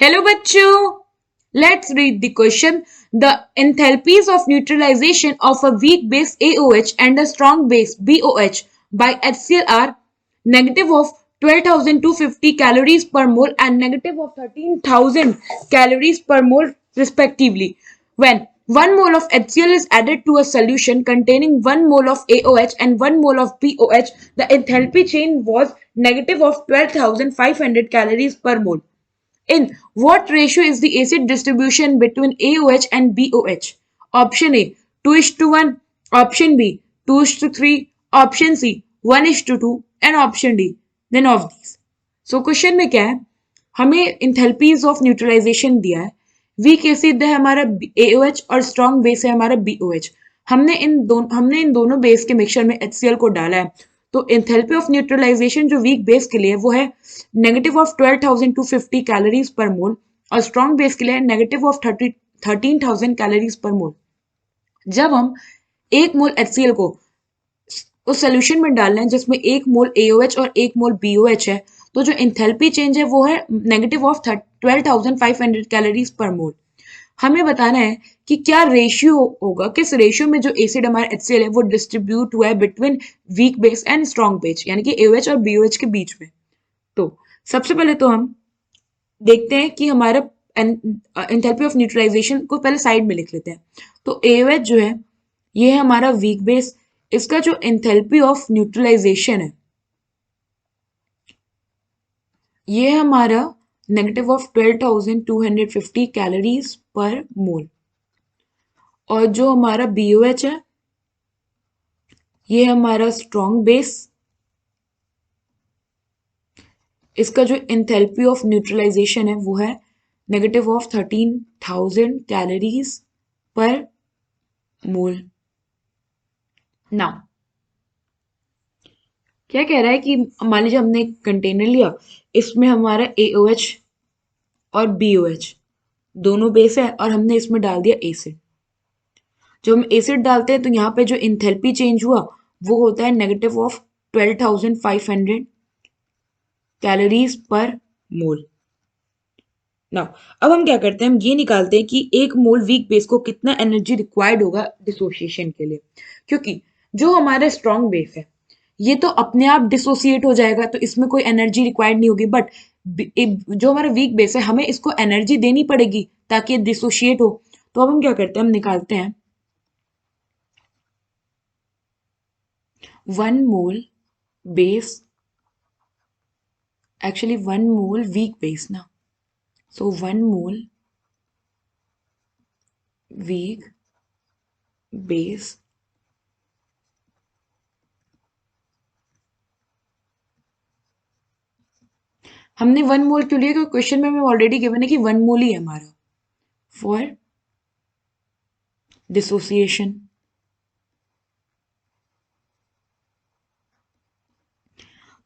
Hello बच्चों, let's read the question. The enthalpies of neutralization of a weak base AOH and a strong base BOH by HCl are negative of 12,250 calories per mole and negative of 13,000 calories per mole respectively. When 1 mole of HCl is added to a solution containing 1 mole of AOH and 1 mole of BOH, the enthalpy change was negative of 12,500 calories per mole. In what ratio is the acid distribution between AOH and BOH? Option A 2:1, option B 2:3, option C 1:2 and option D none of these. So question में क्या है, हमें enthalpies of neutralisation दिया है, weak acid है हमारा AOH और strong base है हमारा BOH। हमने इन दोनों बेस के मिक्सचर में HCl को डाला है, तो एंथैल्पी ऑफ न्यूट्रलाइजेशन जो वीक बेस के लिए वो है नेगेटिव ऑफ 12,250 कैलोरीज पर मोल और स्ट्रॉन्ग बेस के लिए नेगेटिव ऑफ 13,000 कैलोरीज पर मोल। जब हम एक मोल HCl को उस सोल्यूशन में डालना है जिसमें एक मोल AOH और एक मोल BOH है, तो जो एंथैल्पी चेंज है वो है नेगेटिव ऑफ 12,500 कैलोरीज पर मोल। हमें बताना है कि क्या रेशियो होगा, किस रेशियो में जो एसिड हमारा HCl है वो डिस्ट्रीब्यूट हुआ है between weak base and strong base, यानी कि AOH और BOH के बीच में। तो सबसे पहले तो हम देखते हैं कि हमारा एंथैल्पी ऑफ न्यूट्रलाइजेशन को पहले साइड में लिख लेते हैं। तो AOH जो है ये है हमारा वीक बेस, इसका जो एंथैल्पी ऑफ न्यूट्रलाइजेशन है ये है हमारा नेगेटिव ऑफ 12,250 कैलोरीज पर मोल। और जो हमारा BOH है ये है हमारा स्ट्रॉन्ग बेस, इसका जो एंथैल्पी ऑफ न्यूट्रलाइजेशन है वो है नेगेटिव ऑफ 13,000 कैलोरीज पर मोल। नाउ क्या कह रहा है कि मान लीजिए हमने एक कंटेनर लिया, इसमें हमारा AOH और BOH दोनों बेस है और हमने इसमें डाल दिया एसिड। जब हम एसिड डालते हैं तो यहाँ पे जो एंथैल्पी चेंज हुआ वो होता है नेगेटिव ऑफ 12,500 कैलोरीज पर मोल। नाउ अब हम क्या करते हैं, हम ये निकालते हैं कि एक मोल वीक बेस को कितना एनर्जी रिक्वायर्ड होगा डिसोसिएशन के लिए, क्योंकि जो हमारा स्ट्रॉन्ग बेस है ये तो अपने आप डिसोसिएट हो जाएगा तो इसमें कोई एनर्जी रिक्वायर्ड नहीं होगी, बट जो हमारा वीक बेस है हमें इसको एनर्जी देनी पड़ेगी ताकि ये डिसोसिएट हो। तो अब हम क्या करते हैं, हम निकालते हैं 1 मोल बेस, एक्चुअली 1 मोल वीक बेस ना, so 1 mole weak base हमने 1 मोल क्यों लिया, क्योंकि क्वेश्चन में हमें ऑलरेडी गिवन है कि 1 मोल ही है हमारा फॉर डिसोसिएशन।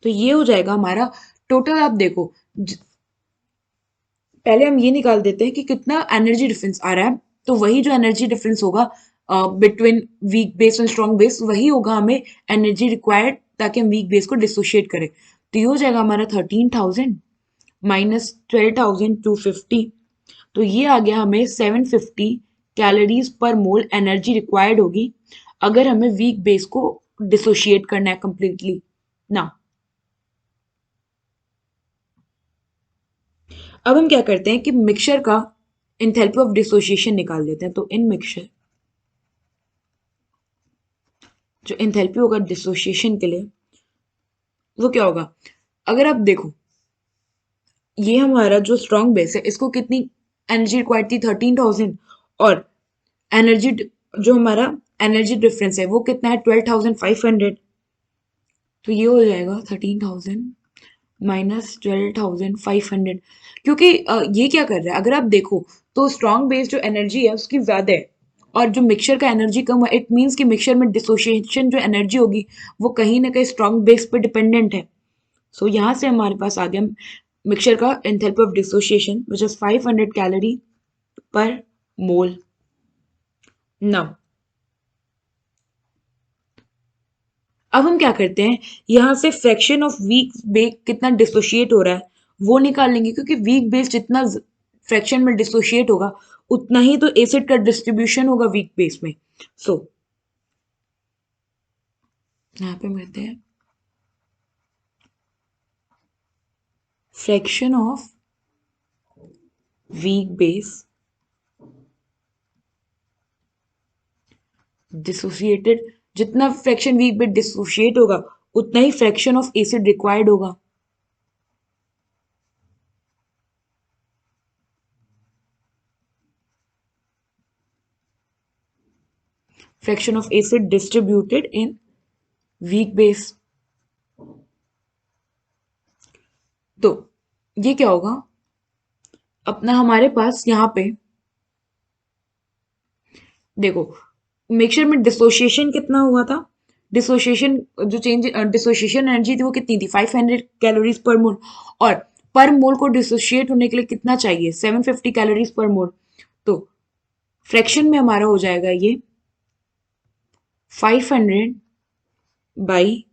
तो ये हो जाएगा हमारा टोटल। आप देखो पहले हम ये निकाल देते हैं कि कितना एनर्जी डिफरेंस आ रहा है, तो वही जो एनर्जी डिफरेंस होगा बिटवीन वीक बेस और स्ट्रॉन्ग बेस वही होगा हमें एनर्जी रिक्वायर्ड ताकि हम वीक बेस को डिसोशिएट करें। तो ये हो जाएगा हमारा 13,000 माइनस 12,250, तो ये आ गया हमें 750 कैलोरीज पर मोल एनर्जी रिक्वायर्ड होगी अगर हमें वीक बेस को डिसोशिएट करना है कंप्लीटली ना। अब हम क्या करते हैं कि मिक्सचर का एंथैल्पी ऑफ डिसोसिएशन निकाल लेते हैं। तो इन मिक्सचर जो एंथैल्पी होगा डिसोसिएशन के लिए वो क्या होगा, अगर आप देखो ये हमारा जो स्ट्रॉन्ग बेस है इसको कितनी एनर्जी रिक्वायर्ड थी 13,000, और एनर्जी जो हमारा एनर्जी डिफरेंस है वो कितना है 12,500, तो ये हो जाएगा 13,000 माइनस 12,500। क्योंकि ये क्या कर रहा है, अगर आप देखो तो स्ट्रॉन्ग बेस जो एनर्जी है उसकी ज्यादा है और जो मिक्सचर का एनर्जी कम है, इट मीन्स कि मिक्सचर में डिसोसिएशन जो एनर्जी होगी वो कहीं ना कहीं स्ट्रॉन्ग बेस पे डिपेंडेंट है। सो यहाँ से हमारे पास आ गया मिक्सचर का enthalpy of dissociation which is 500 calorie पर मोल। नाउ अब हम क्या करते हैं, यहाँ से फ्रैक्शन ऑफ वीक बेस कितना डिसोशिएट हो रहा है वो निकाल लेंगे, क्योंकि वीक बेस जितना फ्रैक्शन में डिसोशिएट होगा उतना ही तो एसिड का डिस्ट्रीब्यूशन होगा वीक बेस में। सो यहाँ पे मिलते हैं fraction of weak base dissociated, जितना फ्रैक्शन वीक बेस डिसोशिएट होगा उतना ही फ्रैक्शन ऑफ एसिड रिक्वायर्ड होगा। Fraction of acid distributed in weak base. तो ये क्या होगा, अपना हमारे पास यहाँ पे देखो मिक्सचर में डिसोसिएशन कितना हुआ था, डिसोसिएशन जो चेंज डिसोसिएशन एनर्जी थी वो कितनी थी 500 कैलोरीज पर मोल, और पर मोल को डिसोशिएट होने के लिए कितना चाहिए 750 कैलोरीज पर मोल। तो फ्रैक्शन में हमारा हो जाएगा ये 500 by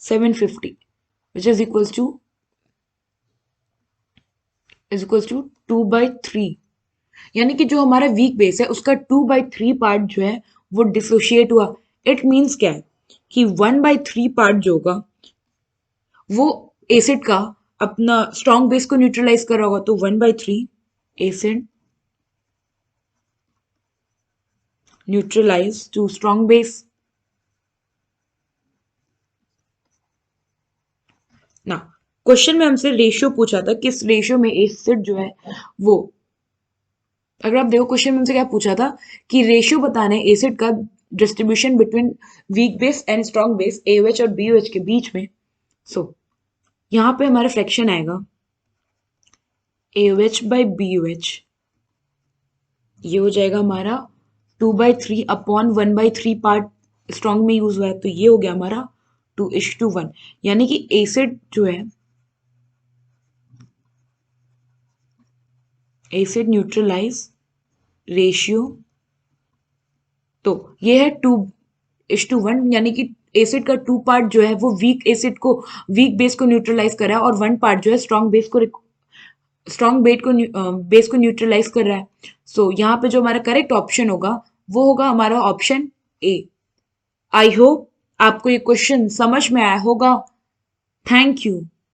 750 which is equals to 2/3, यानी कि जो हमारा वीक बेस है उसका 2/3 पार्ट जो है वो डिसोशिएट हुआ। इट मीन्स क्या है कि 1/3 पार्ट जो होगा वो एसिड का अपना स्ट्रॉन्ग बेस को न्यूट्रलाइज कर रहा होगा, तो 1/3 acid neutralise to strong base. ना क्वेश्चन में हमसे रेशियो पूछा था, किस रेशियो में एसिड जो है वो, अगर आप देखो क्वेश्चन में हमसे क्या पूछा था कि रेशियो बताना है एसिड का distribution between weak base and strong base AOH और BOH के बीच में। सो यहाँ पे हमारा फ्रैक्शन आएगा AOH बाई BOH, ये हो जाएगा हमारा 2/3 अपॉन 1/3 पार्ट स्ट्रॉन्ग में यूज हुआ है, तो ये हो गया हमारा 2:1, यानी कि एसिड जो है एसिड न्यूट्रलाइज रेशियो, तो ये है 2:1, यानी कि एसिड का 2 पार्ट जो है वो वीक एसिड को वीक बेस को न्यूट्रलाइज कर रहा है और 1 पार्ट जो है स्ट्रॉन्ग बेस को न्यूट्रलाइज कर रहा है। सो यहाँ पे जो हमारा करेक्ट ऑप्शन होगा वो होगा हमारा ऑप्शन ए। आई होप आपको ये क्वेश्चन समझ में आया होगा। Thank you.